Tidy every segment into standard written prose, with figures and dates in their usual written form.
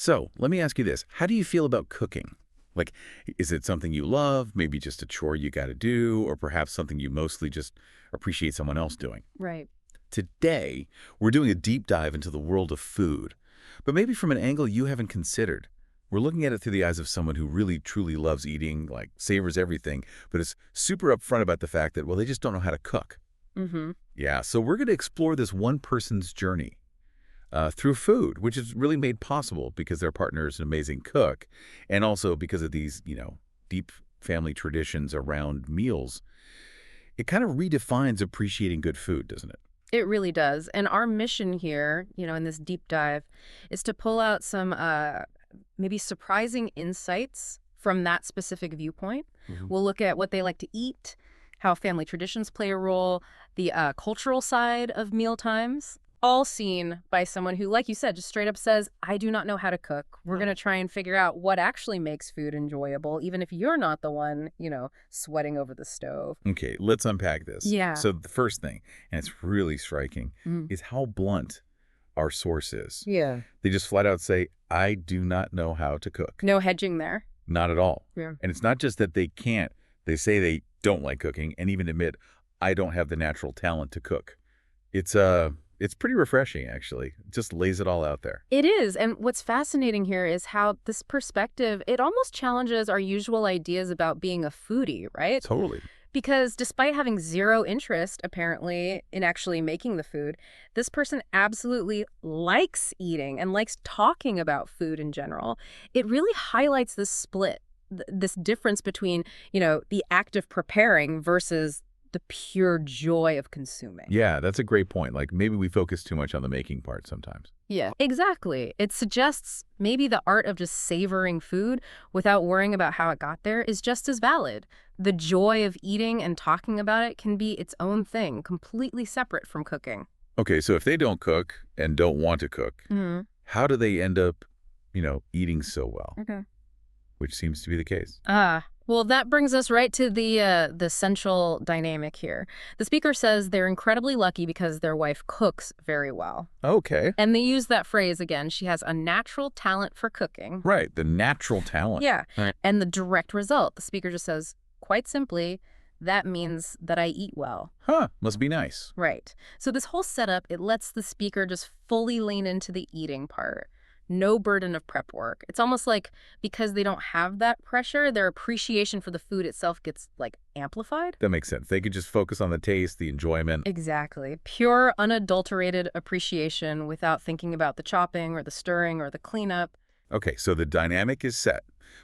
So let me ask you this. How do you feel about cooking? Like, is it something you love, maybe just a chore you got to do, or perhaps something you mostly just appreciate someone else doing? Right. Today, we're doing a deep dive into the world of food, but maybe from an angle you haven't considered. We're looking at it through the eyes of someone who really, truly loves eating, like savors everything, but is super upfront about the fact that, well, they just don't know how to cook. Mm-hmm. Yeah, so we're going to explore this one person's journey through food, which is really made possible because their partner is an amazing cook, and also because of these, deep family traditions around meals. It kind of redefines appreciating good food, doesn't it? It really does. And our mission here, in this deep dive, is to pull out some maybe surprising insights from that specific viewpoint. Mhm. We'll look at what they like to eat, how family traditions play a role, the cultural side of meal times, all seen by someone who, like you said, just straight up says, I do not know how to cook. We're going to try and figure out what actually makes food enjoyable, even if you're not the one, sweating over the stove. Okay, let's unpack this. Yeah. So the first thing, and it's really striking, Mm. is how blunt our source is. Yeah. They just flat out say, I do not know how to cook. No hedging there. Not at all. Yeah. And it's not just that they can't. They say they don't like cooking and even admit, I don't have the natural talent to cook. It's pretty refreshing, actually. It just lays it all out there. It is. And what's fascinating here is how this perspective, it almost challenges our usual ideas about being a foodie, right? Totally. Because despite having zero interest, apparently, in actually making the food, this person absolutely likes eating and likes talking about food in general. It really highlights this split, this difference between, the act of preparing versus the pure joy of consuming. Yeah, that's a great point. Like, maybe we focus too much on the making part sometimes. Yeah, exactly. It suggests maybe the art of just savoring food without worrying about how it got there is just as valid. The joy of eating and talking about it can be its own thing, completely separate from cooking. Okay, so if they don't cook and don't want to cook, how do they end up, eating so well? Okay. Which seems to be the case. Well, that brings us right to the central dynamic here. The speaker says they're incredibly lucky because their wife cooks very well. Okay. And they use that phrase again. She has a natural talent for cooking. Right, the natural talent. Yeah. Right. And the direct result, the speaker just says, quite simply, that means that I eat well. Huh, must be nice. Right. So this whole setup, it lets the speaker just fully lean into the eating part. No burden of prep work. It's almost like because they don't have that pressure, their appreciation for the food itself gets, amplified. That makes sense. They could just focus on the taste, the enjoyment. Exactly. Pure, unadulterated appreciation without thinking about the chopping or the stirring or the cleanup. Okay, so the dynamic is set.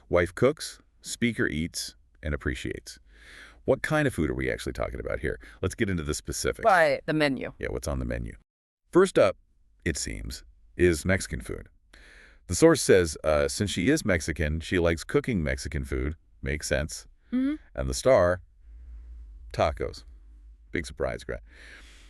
Wife cooks, speaker eats, and appreciates. What kind of food are we actually talking about here? Let's get into the specifics. Right, the menu. Yeah, what's on the menu? First up, it seems, is Mexican food. The source says since she is Mexican, she likes cooking Mexican food. Makes sense. Mm-hmm. And the star, tacos. Big surprise, Grant.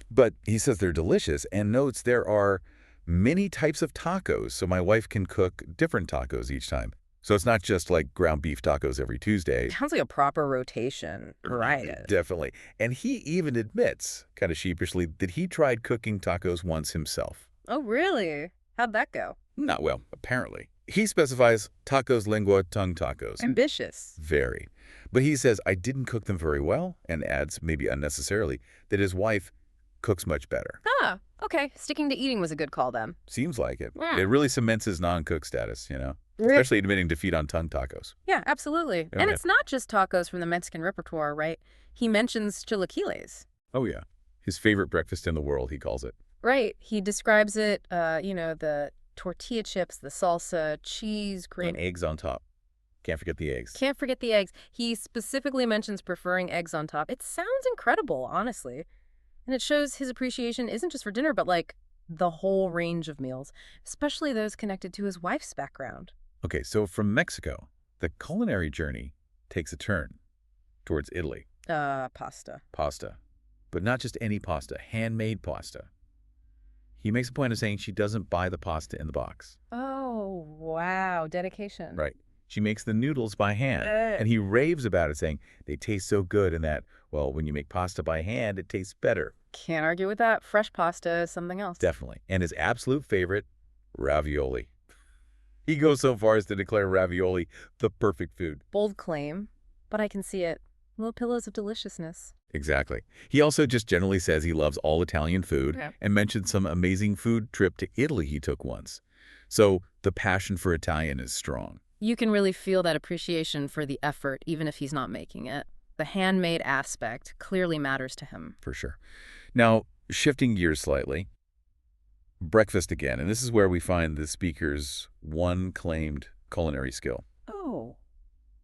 But he says they're delicious and notes there are many types of tacos, so my wife can cook different tacos each time. So it's not just like ground beef tacos every Tuesday. Sounds like a proper rotation. Right. Definitely. And he even admits, kind of sheepishly, that he tried cooking tacos once himself. Oh, really? How'd that go? Not well, apparently. He specifies tacos lengua tongue tacos. Ambitious. Very. But he says, I didn't cook them very well, and adds, maybe unnecessarily, that his wife cooks much better. Ah, okay. Sticking to eating was a good call then. Seems like it. Yeah. It really cements his non-cook status, Especially admitting defeat on tongue tacos. Yeah, absolutely. Oh, and yeah. it's not just tacos from the Mexican repertoire, right? He mentions chilaquiles. Oh, yeah. His favorite breakfast in the world, he calls it. Right. He describes it, the tortilla chips, the salsa, cheese, cream. And eggs on top. Can't forget the eggs. Can't forget the eggs. He specifically mentions preferring eggs on top. It sounds incredible, honestly. And it shows his appreciation isn't just for dinner, but the whole range of meals, especially those connected to his wife's background. Okay, so from Mexico, the culinary journey takes a turn towards Italy. Pasta. Pasta. But not just any pasta, handmade pasta. He makes a point of saying she doesn't buy the pasta in the box. Oh, wow. Dedication. Right. She makes the noodles by hand. And he raves about it, saying they taste so good and that, well, when you make pasta by hand, it tastes better. Can't argue with that. Fresh pasta is something else. Definitely. And his absolute favorite, ravioli. He goes so far as to declare ravioli the perfect food. Bold claim, but I can see it. Little pillows of deliciousness. Exactly. He also just generally says he loves all Italian food Yeah. and mentioned some amazing food trip to Italy he took once. So the passion for Italian is strong. You can really feel that appreciation for the effort, even if he's not making it. The handmade aspect clearly matters to him. For sure. Now, shifting gears slightly, breakfast again, and this is where we find the speaker's one claimed culinary skill. Oh,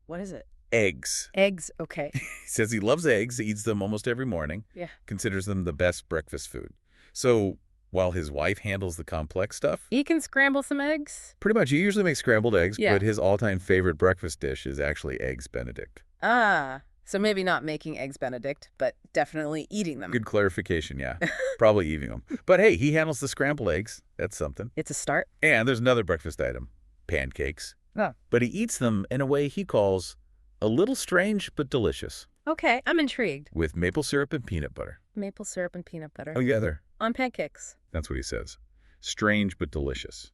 what is it? Eggs. Eggs, okay. He says he loves eggs, eats them almost every morning, Yeah. considers them the best breakfast food. So while his wife handles the complex stuff, He can scramble some eggs? pretty much he usually makes scrambled eggs, Yeah. but his all-time favorite breakfast dish is actually Eggs Benedict. Ah, so maybe not making eggs Benedict, but definitely eating them. Good clarification, yeah. Probably eating them. But hey, he handles the scrambled eggs. That's something. It's a start. And there's another breakfast item, pancakes. Oh. But he eats them in a way he calls a little strange but delicious, Okay, I'm intrigued. with maple syrup and peanut butter. Maple syrup and peanut butter. Together. On pancakes. That's what he says. Strange but delicious.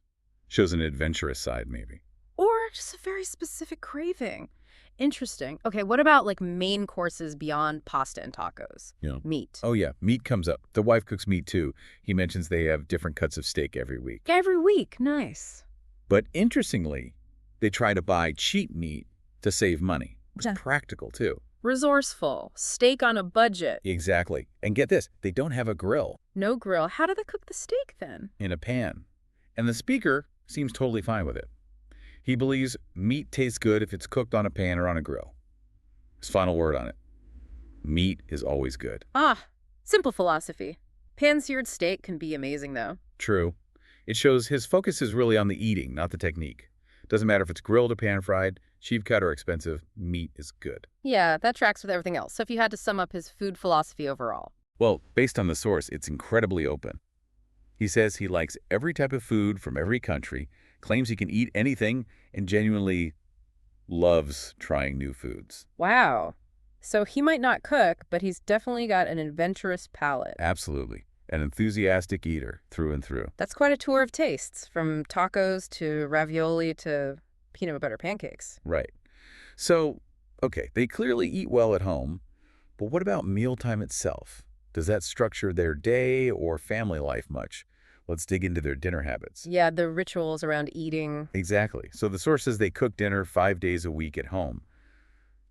Shows an adventurous side, maybe. Or just a very specific craving. Interesting. Okay, what about like main courses beyond pasta and tacos? Yeah. Meat. Oh, yeah. Meat comes up. The wife cooks meat, too. He mentions they have different cuts of steak every week. Every week. Nice. But interestingly, they try to buy cheap meat to save money. It's Yeah. practical, too. Resourceful. Steak on a budget. Exactly. And get this, they don't have a grill No grill. How do they cook the steak then? in a pan. And the speaker seems totally fine with it. He believes meat tastes good if it's cooked on a pan or on a grill. His final word on it. Meat is always good. Ah, simple philosophy. Pan-seared steak can be amazing though. True. It shows his focus is really on the eating, not the technique. Doesn't matter if it's grilled or pan-fried, cheap cut or expensive, meat is good. Yeah, that tracks with everything else. So if you had to sum up his food philosophy overall. Well, based on the source, it's incredibly open. He says he likes every type of food from every country, claims he can eat anything, and genuinely loves trying new foods. Wow. So he might not cook, but he's definitely got an adventurous palate. Absolutely. An enthusiastic eater through and through. That's quite a tour of tastes, from tacos to ravioli to peanut butter pancakes. Right. So, okay, they clearly eat well at home, but what about mealtime itself? Does that structure their day or family life much? Let's dig into their dinner habits. Yeah, the rituals around eating. Exactly. So the source says they cook dinner 5 days a week at home.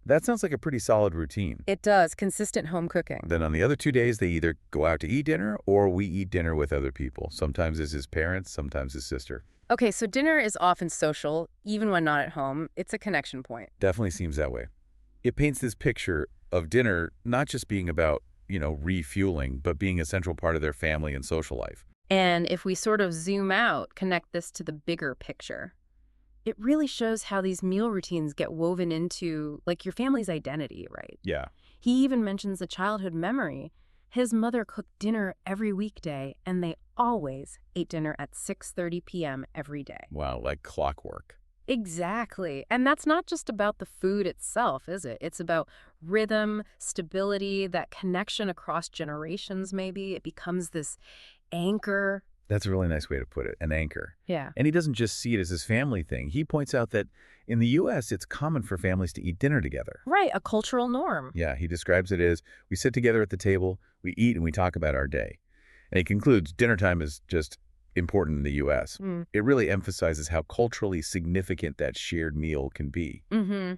That sounds like a pretty solid routine. It does, consistent home cooking. Then on the other 2 days, they either go out to eat dinner or we eat dinner with other people. Sometimes it's his parents, sometimes his sister. Okay, so dinner is often social, even when not at home. It's a connection point. Definitely seems that way. It paints this picture of dinner not just being about, refueling, but being a central part of their family and social life. And if we sort of zoom out, connect this to the bigger picture, it really shows how these meal routines get woven into, like, your family's identity, right? Yeah. He even mentions a childhood memory. His mother cooked dinner every weekday, and they always ate dinner at 6:30 p.m. every day. Wow, like clockwork. Exactly. And that's not just about the food itself, is it? It's about rhythm, stability, that connection across generations, maybe. It becomes this anchor. That's a really nice way to put it, an anchor. Yeah. And he doesn't just see it as his family thing. He points out that in the U.S., it's common for families to eat dinner together. Right, a cultural norm. Yeah, he describes it as we sit together at the table, we eat, and we talk about our day. And he concludes dinner time is just important in the U.S. Mm. It really emphasizes how culturally significant that shared meal can be. Mm-hmm.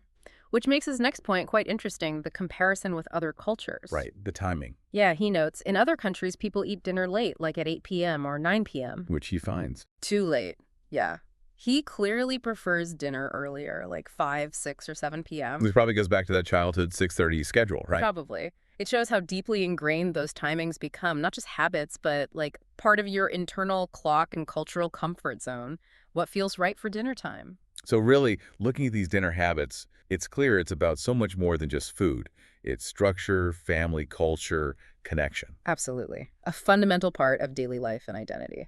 Which makes his next point quite interesting, the comparison with other cultures. Right, the timing, Yeah, he notes, in other countries, people eat dinner late, like at 8 p.m. or 9 p.m. which he finds. Too late. Yeah. He clearly prefers dinner earlier, like 5, 6, or 7 p.m. This probably goes back to that childhood 6:30 schedule, right? Probably. It shows how deeply ingrained those timings become, not just habits, but like part of your internal clock and cultural comfort zone. What feels right for dinner time? So really, looking at these dinner habits, it's clear it's about so much more than just food. It's structure, family, culture, connection. Absolutely. A fundamental part of daily life and identity.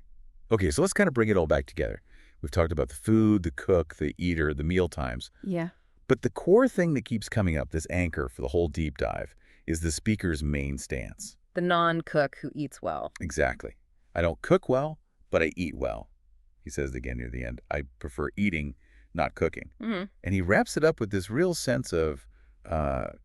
Okay, so let's kind of bring it all back together. We've talked about the food, the cook, the eater, the meal times. Yeah. But the core thing that keeps coming up, this anchor for the whole deep dive, is the speaker's main stance. The non-cook who eats well. Exactly. I don't cook well, but I eat well. he says again near the end. I prefer eating, not cooking. Hmm. And he wraps it up with this real sense of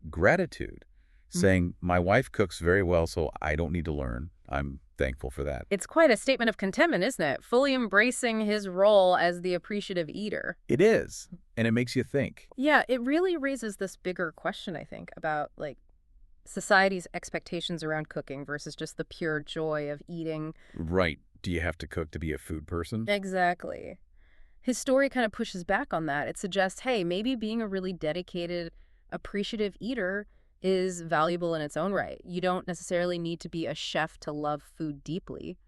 gratitude, saying, my wife cooks very well, so I don't need to learn. I'm thankful for that. It's quite a statement of contentment, isn't it? Fully embracing his role as the appreciative eater. It is, and it makes you think. Yeah, it really raises this bigger question, I think, about like society's expectations around cooking versus just the pure joy of eating. Right. Do you have to cook to be a food person? Exactly. His story kind of pushes back on that. It suggests, hey, maybe being a really dedicated, appreciative eater is valuable in its own right. You don't necessarily need to be a chef to love food deeply.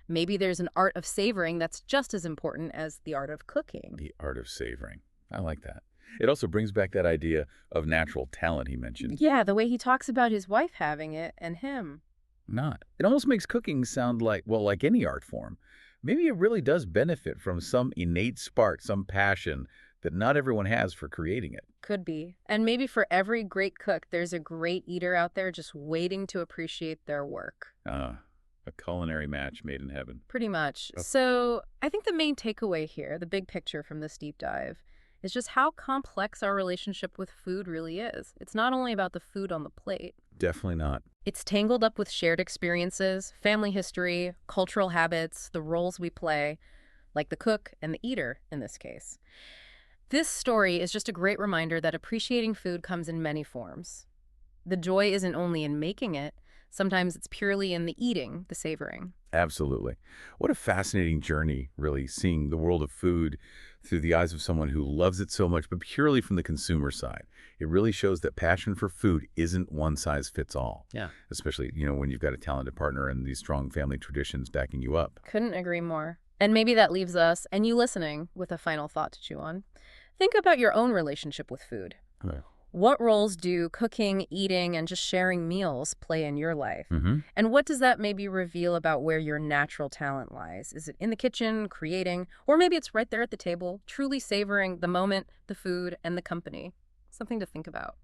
Maybe there's an art of savoring that's just as important as the art of cooking. The art of savoring. I like that. It also brings back that idea of natural talent he mentioned. Yeah, the way he talks about his wife having it and him. Not. It almost makes cooking sound like, well, like any art form. Maybe it really does benefit from some innate spark, some passion that not everyone has for creating it. Could be. And maybe for every great cook, there's a great eater out there just waiting to appreciate their work. A culinary match made in heaven. Pretty much. Oh. So I think the main takeaway here, the big picture from this deep dive, is just how complex our relationship with food really is. It's not only about the food on the plate. Definitely not. It's tangled up with shared experiences, family history, cultural habits, the roles we play, like the cook and the eater in this case. This story is just a great reminder that appreciating food comes in many forms. The joy isn't only in making it, sometimes it's purely in the eating, the savoring. Absolutely. What a fascinating journey, really, seeing the world of food through the eyes of someone who loves it so much, but purely from the consumer side. It really shows that passion for food isn't one size fits all. Yeah. Especially, when you've got a talented partner and these strong family traditions backing you up. Couldn't agree more. And maybe that leaves us, and you listening, with a final thought to chew on. Think about your own relationship with food. Okay. What roles do cooking, eating, and just sharing meals play in your life? Mm-hmm. And what does that maybe reveal about where your natural talent lies? Is it in the kitchen, creating, or maybe it's right there at the table, truly savoring the moment, the food, and the company? Something to think about.